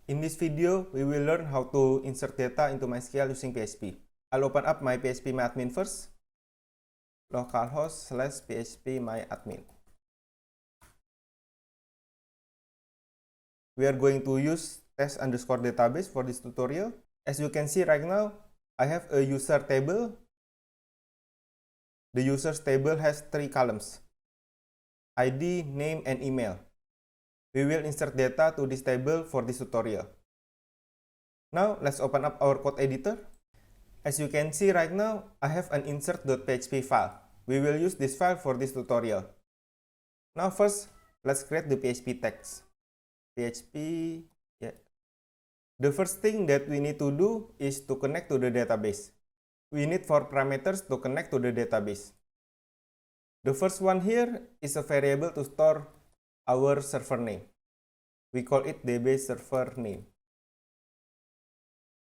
In this video, we will learn how to insert data into MySQL using PHP. I'll open up my phpMyAdmin first. Localhost/phpMyAdmin. We are going to use test_database for this tutorial. As you can see right now, I have a user table. The users table has 3 columns: ID, name, and email. We will insert data to this table for this tutorial. Now, let's open up our code editor. As you can see right now, I have an insert.php file. We will use this file for this tutorial. Now first, let's create the PHP text. The first thing that we need to do is to connect to the database. We need 4 parameters to connect to the database. The first one here is a variable to store our server name. We call it db server name.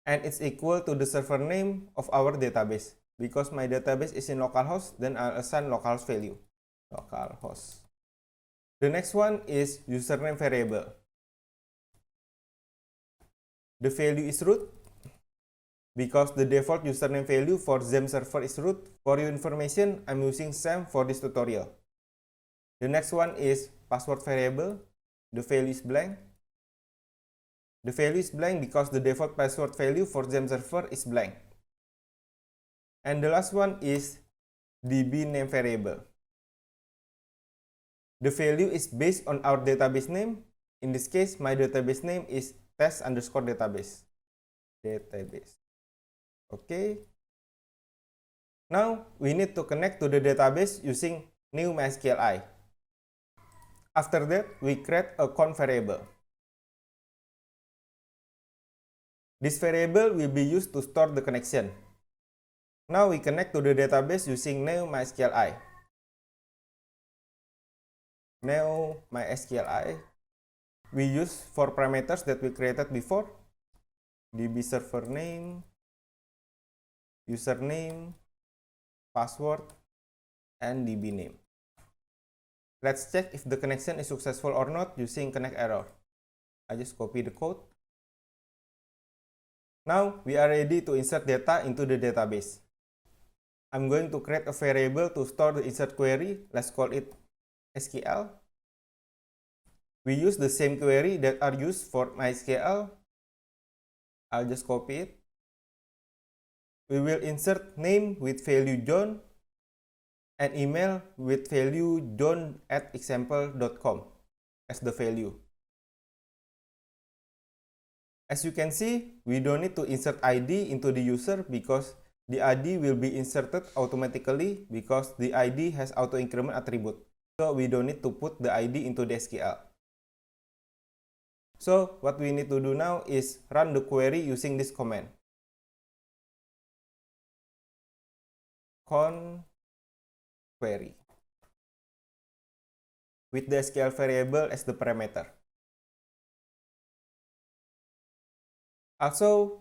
And it's equal to the server name of our database. Because my database is in localhost, then I'll assign localhost value. Localhost. The next one is username variable. The value is root, because the default username value for XAMPP server is root. For your information, I'm using XAMPP for this tutorial. The next one is password variable. The value is blank. The value is blank because the default password value for XAMPP server is blank. And the last one is DB name variable. The value is based on our database name. In this case, my database name is test_database. Okay. Now, we need to connect to the database using new MySQLi. After that, we create a conf variable. This variable will be used to store the connection. Now we connect to the database using new MySQLi. New MySQLi. We use 4 parameters that we created before: db server name, username, password, and db name. Let's check if the connection is successful or not using connect error. I just copy the code. Now we are ready to insert data into the database. I'm going to create a variable to store the insert query. Let's call it SQL. We use the same query that are used for MySQL. I'll just copy it. We will insert name with value John and email with value john@example.com as the value. As you can see, we don't need to insert ID into the user because the ID will be inserted automatically because the ID has auto increment attribute. So we don't need to put the ID into the SQL. So what we need to do now is run the query using this command. Conf query with the SQL variable as the parameter. Also,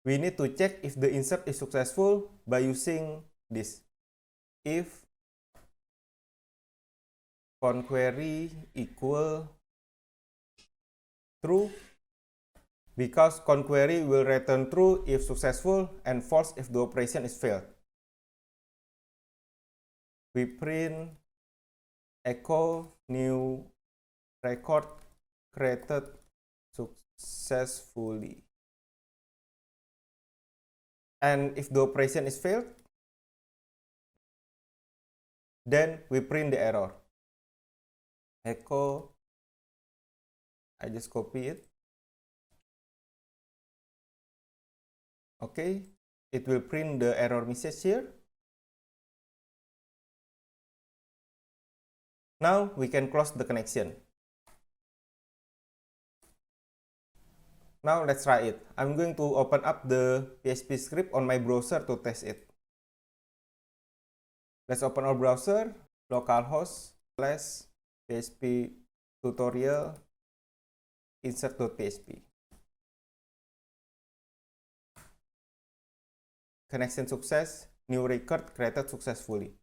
we need to check if the insert is successful by using this. If conf query equal true, because conf query will return true if successful and false if the operation is failed. We print echo new record created successfully. And if the operation is failed, then we print the error. Echo, I just copy it. Okay, it will print the error message here. Now we can close the connection. Now let's try it. I'm going to open up the PHP script on my browser to test it. Let's open our browser, localhost/php tutorial insert.php. Connection success, new record created successfully.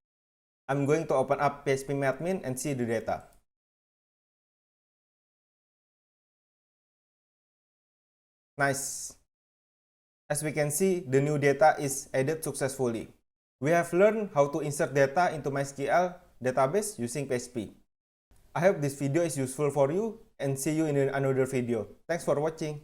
I'm going to open up phpMyAdmin and see the data. Nice. As we can see, the new data is added successfully. We have learned how to insert data into MySQL database using PHP. I hope this video is useful for you and see you in another video. Thanks for watching.